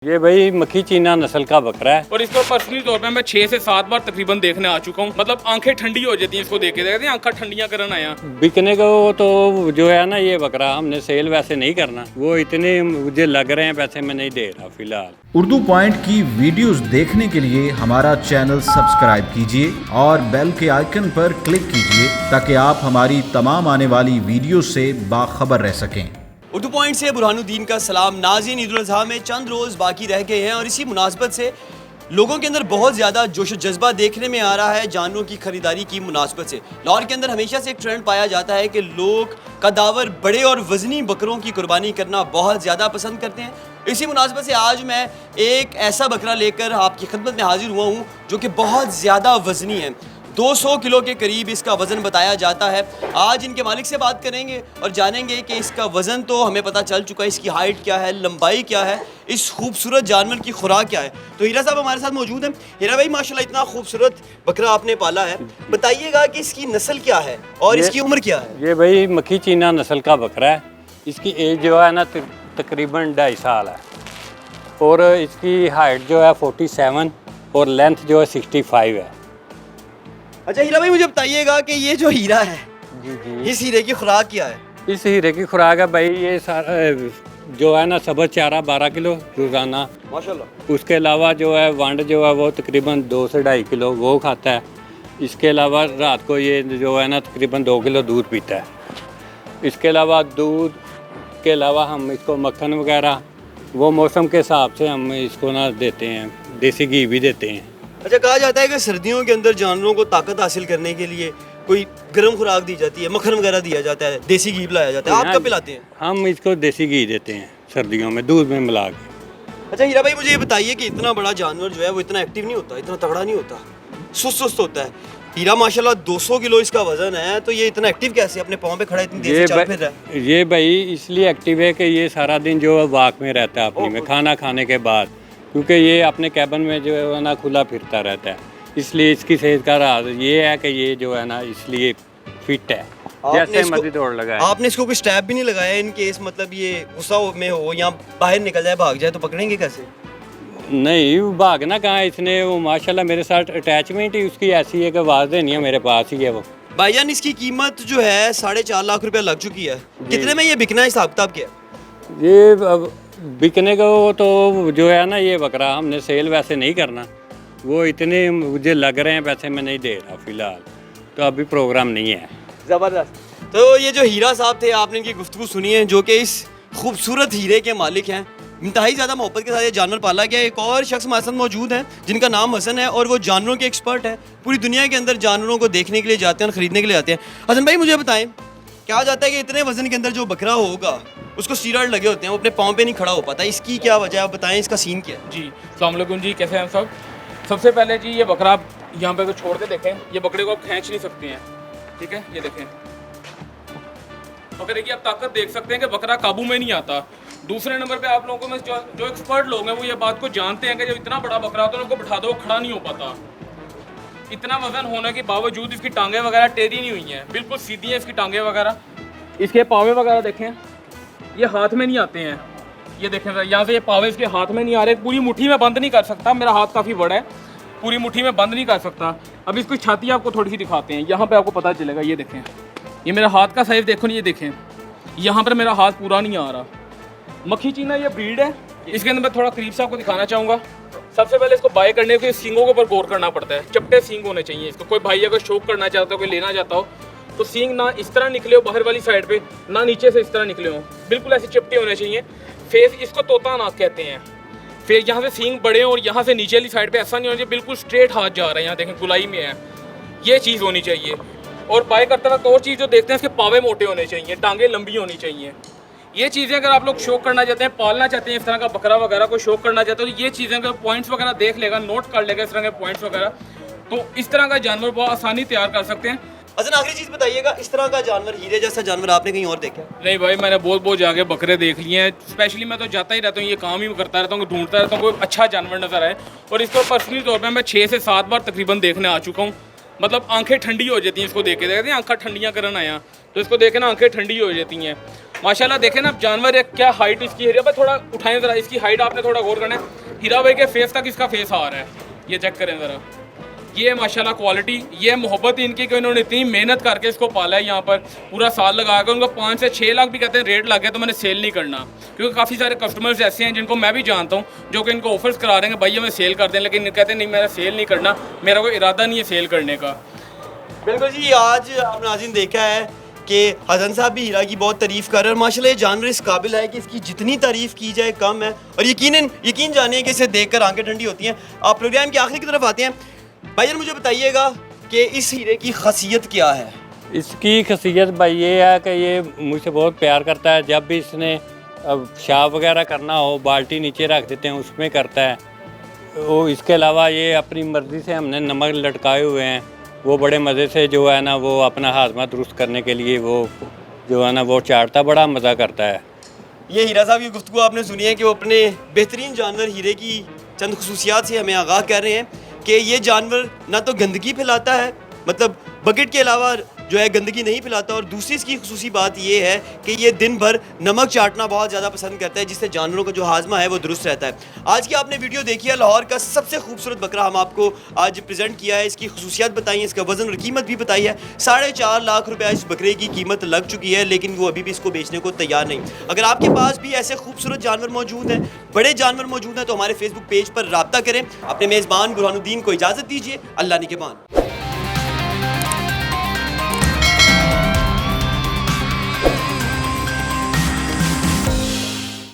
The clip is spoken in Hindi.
ये भाई मक्खी चीना नस्ल का बकरा है और इसको पर्सनली तौर पे मैं 6 से 7 बार तकरीबन देखने आ चुका हूँ। मतलब आंखें ठंडी हो जाती हैं इसको देख के, देखते हैं आंखें ठंडियां करन आया। बिकने को तो जो है ना, ये बकरा हमने सेल वैसे नहीं करना, वो इतने मुझे लग रहे हैं पैसे में नहीं दे रहा फिलहाल। उर्दू पॉइंट की वीडियोस देखने के लिए हमारा चैनल सब्सक्राइब कीजिए और बेल के आइकन पर क्लिक कीजिए ताकि आप हमारी तमाम आने वाली वीडियो से बाखबर रह सकें। उर्दू पॉइंट से बुरहानुद्दीन का सलाम। नाज़रीन, ईद उल अज़हा में चंद रोज़ बाकी रह गए हैं और इसी मुनासबत से लोगों के अंदर बहुत ज़्यादा जोश जज्बा देखने में आ रहा है जानवरों की ख़रीदारी की मुनासबत से। लाहौर के अंदर हमेशा से एक ट्रेंड पाया जाता है कि लोग कदावर बड़े और वज़नी बकरों की कुर्बानी करना बहुत ज़्यादा पसंद करते हैं। इसी मुनासबत से आज मैं एक ऐसा बकरा लेकर आपकी खिदमत में हाजिर हुआ हूँ जो कि बहुत ज़्यादा वज़नी है। 200 किलो के करीब इसका वज़न बताया जाता है। आज इनके मालिक से बात करेंगे और जानेंगे कि इसका वज़न तो हमें पता चल चुका है, इसकी हाइट क्या है, लंबाई क्या है, इस खूबसूरत जानवर की खुराक क्या है। तो हीरा साहब हमारे साथ मौजूद हैं। हीरा भाई, माशाल्लाह इतना खूबसूरत बकरा आपने पाला है, बताइएगा कि इसकी नस्ल क्या है और इसकी उम्र क्या है? ये भाई मक्खी चीना नस्ल का बकरा है। इसकी एज जो है ना तकरीबन 2.5 साल है और इसकी हाइट जो है 47 और लेंथ जो है 65 है। अच्छा हीरा भाई, मुझे बताइएगा कि ये जो हीरा है, जी इस हीरे की खुराक क्या है? इस हीरे की खुराक है भाई, ये सारा जो है ना सब्ज़ चारा 12 किलो रोज़ाना। माशाल्लाह। उसके अलावा जो है वंड जो है वो तकरीबन 2 से 2.5 किलो वो खाता है। इसके अलावा रात को ये जो है ना तकरीबन 2 किलो दूध पीता है। इसके अलावा दूध के अलावा हम इसको मक्खन वगैरह वो मौसम के हिसाब से हम इसको ना देते हैं, देसी घी भी देते हैं। अच्छा, कहा जाता है कि सर्दियों के अंदर जानवरों को ताकत हासिल करने के लिए कोई गर्म खुराक दी जाती है, मक्खन वगैरह दिया जाता है, देसी घी पिलाया जाता है। आप कब पिलाते हैं? हम इसको देसी घी देते हैं सर्दियों में दूध में मिला के। अच्छा हीरा भाई, मुझे ये बताइए कि इतना बड़ा जानवर जो है वो इतना एक्टिव नहीं होता, इतना तगड़ा नहीं होता, सुस्त होता है। हीरा माशाल्लाह 200 किलो इसका वजन है, तो ये इतना एक्टिव कैसे अपने पाँव पे खड़ा इतनी देर से चल फिर रहा है? ये भाई इसलिए एक्टिव है कि ये सारा दिन जो है वाक में रहता है अपनी में, खाना खाने के बाद, क्योंकि ये अपने कैबिन में जो है ना खुला फिरता रहता है, इसलिए इसकी सेहत का राज ये है कि ये जो है ना इसलिए फिट है, जैसे मर्जी दौड़ लगाए। आपने इसको कोई स्टैप भी नहीं लगाया इन केस, मतलब ये गुस्सा में हो या बाहर निकल जाए, भाग जाए, तो पकड़ेंगे कैसे? नहीं, भागना कहाँ है इसने, वो माशाल्लाह मेरे साथ अटैचमेंट ही उसकी ऐसी है कि वादे नहीं है, मेरे पास ही है वो। भाईजान, इसकी कीमत जो है 4.5 लाख रुपया लग चुकी है। कितने में ये बिकना है, हिसाब किताब क्या है? ये अब बिकने को तो जो है ना, ये बकरा हमने सेल वैसे नहीं करना, वो इतने मुझे लग रहे हैं पैसे में नहीं दे रहा फिलहाल, तो अभी प्रोग्राम नहीं है। ज़बरदस्त। तो ये जो हीरा साहब थे, आपने इनकी गुफ्तगू सुनी है, जो कि इस खूबसूरत हीरे के मालिक हैं। इंतहाई ज़्यादा मोहब्बत के साथ ये जानवर पाला गया। एक और शख्स हमारे साथ मौजूद है जिनका नाम हसन है और वो जानवरों के एक्सपर्ट है। पूरी दुनिया के अंदर जानवरों को देखने के लिए जाते हैं और ख़रीदने के लिए आते हैं। हसन भाई, मुझे बताएं, कहा जाता है कि इतने वजन के अंदर जो बकरा होगा उसको स्टीरॉयड लगे होते हैं, वो अपने पाँव पे नहीं खड़ा हो पाता, इसकी क्या वजह है? आप बताएं, इसका सीन क्या है? जी अस्सलाम वालेकुम जी, कैसे हैं सब? सबसे पहले जी, ये बकरा आप यहाँ पे छोड़ के देखें, ये बकरे को आप खींच नहीं सकते हैं, ठीक है? ये देखें, बकरे की आप ताकत देख सकते हैं कि बकरा काबू में नहीं आता। दूसरे नंबर पे आप लोगों में जो एक्सपर्ट लोग हैं वो ये बात को जानते हैं कि जब इतना बड़ा बकरा होता है उनको बिठा दो, खड़ा नहीं हो पाता। इतना वजन होने के बावजूद इसकी टांगें वगैरह टेढ़ी नहीं हुई हैं, बिल्कुल सीधी हैं इसकी टांगें वगैरह। इसके पावे वगैरह देखें, ये हाथ में नहीं आते हैं। ये देखें, यहाँ से ये पावे इसके हाथ में नहीं आ रहे, पूरी मुट्ठी में बंद नहीं कर सकता, मेरा हाथ काफ़ी बड़ा है, पूरी मुट्ठी में बंद नहीं कर सकता। अब इसकी छाती आपको थोड़ी सी दिखाते हैं, यहाँ पे आपको पता चलेगा। ये देखें, ये मेरा हाथ का साइज देखो, ये देखें, यहाँ पर मेरा हाथ पूरा नहीं आ रहा। मक्खी चीना ये ब्रीड है। इसके अंदर मैं थोड़ा करीब से आपको दिखाना चाहूँगा। सबसे पहले इसको बाय करने के सींगों के ऊपर गौर करना पड़ता है, चपटे सींग होने चाहिए इसको। कोई भाई अगर शौक करना चाहता हो, कोई लेना चाहता हो, तो सींग ना इस तरह निकले हो बाहर वाली साइड पे, ना नीचे से इस तरह निकले हो, बिल्कुल ऐसे चपटे होने चाहिए। फेस इसको तोता नाक कहते हैं। फिर यहाँ से सींग बड़े और यहाँ से नीचे वाली साइड पे ऐसा नहीं होना चाहिए, बिल्कुल स्ट्रेट हाथ जा रहा है, यहाँ देखें गुलाई में है, ये चीज़ होनी चाहिए। और बाय करते वक्त और चीज़ जो देखते हैं, इसके पावे मोटे होने चाहिए, टांगे लंबी होनी चाहिए। ये चीज़ें अगर आप लोग शौक करना चाहते हैं, पालना चाहते हैं इस तरह का बकरा वगैरह को शौक करना चाहते हो, तो ये चीज़ें अगर पॉइंट्स वगैरह देख लेगा, नोट कर लेगा इस तरह के पॉइंट्स वगैरह, तो इस तरह का जानवर बहुत आसानी तैयार कर सकते हैं। हसन, आखिरी चीज़ बताइएगा, इस तरह का जानवर, हीरे जैसा जानवर आपने कहीं और देखा? नहीं भाई, मैंने बहुत जाके बकरे देख लिए हैं। स्पेशली मैं तो जाता ही रहता हूँ, ये काम ही करता रहता हूँ, ढूंढता रहता हूँ कोई अच्छा जानवर नज़र आए। और इसको पर्सनली तौर पे मैं 6 से 7 बार तकरीबन देखने आ चुका हूँ। मतलब आंखें ठंडी हो जाती हैं इसको देख के, देखते हैं आंखें ठंडियाँ करन आया, तो इसको देखे ना आंखें ठंडी हो जाती हैं माशाल्लाह। देखें ना जानवर है, क्या हाइट इसकी। हीरा भाई थोड़ा उठाएं ज़रा, इसकी हाइट आपने थोड़ा गौर करना है। हीरा भाई के फेस तक इसका फेस आ रहा है, ये चेक करें ज़रा। ये माशाल्लाह क्वालिटी, ये मोहब्बत इनकी कि उन्होंने इतनी मेहनत करके इसको पाला है। यहाँ पर पूरा साल लगा कर उनको 5 से 6 लाख भी कहते हैं रेट लग गया, तो मैंने सेल नहीं करना, क्योंकि काफ़ी सारे कस्टमर्स ऐसे हैं जिनको मैं भी जानता हूँ जो कि इनको ऑफर्स करा रहे हैं भाई हमें सेल कर दें, लेकिन कहते हैं नहीं मेरा सेल नहीं करना, मेरा कोई इरादा नहीं है सेल करने का। बिल्कुल जी, आज आपने नाज़रीन देखा है कि हसन साहब भी हीरा की बहुत तारीफ़ कर रहे हैं और माशाल्लाह ये जानवर इस काबिल है कि इसकी जितनी तारीफ़ की जाए कम है। और यकीन जानिए कि इसे देखकर आंखें ठंडी होती हैं। आप प्रोग्राम के आखिरी की तरफ आते हैं। भाईजान मुझे बताइएगा कि इस हीरे की खासियत क्या है? इसकी खासियत भाई ये है कि ये मुझसे बहुत प्यार करता है। जब भी इसने अब शाप वगैरह करना हो, बाल्टी नीचे रख देते हैं उसमें करता है। वो इसके अलावा ये अपनी मर्ज़ी से हमने नमक लटकाए हुए हैं, वो बड़े मज़े से जो है ना वो अपना हाजमा दुरुस्त करने के लिए वो जो है ना वो चाटता, बड़ा मज़ा करता है। ये हीरा साहब की गुफ्तगू आपने सुनी है कि वो अपने बेहतरीन जानवर हीरे की चंद खसूसियात से हमें आगाह कर रहे हैं कि ये जानवर ना तो गंदगी फैलाता है, मतलब बकेट के अलावा जो है गंदगी नहीं फैलाता, और दूसरी इसकी खुसूसी बात ये है कि ये दिन भर नमक चाटना बहुत ज़्यादा पसंद करता है, जिससे जानवरों का जो हाजमा है वो दुरुस्त रहता है। आज की आपने वीडियो देखी है, लाहौर का सबसे खूबसूरत बकरा हम आपको आज प्रेजेंट किया है। इसकी खसूसियात बताई है, इसका वजन और कीमत भी बताई है। 4.5 लाख रुपया इस बकरे की कीमत लग चुकी है, लेकिन वो अभी भी इसको बेचने को तैयार नहीं। अगर आपके पास भी ऐसे खूबसूरत जानवर मौजूद हैं, बड़े जानवर मौजूद हैं, तो हमारे फेसबुक पेज पर रब्ता करें। अपने मेज़बान बुरहानुद्दीन को इजाज़त दीजिए। अल्लाह निगहबान।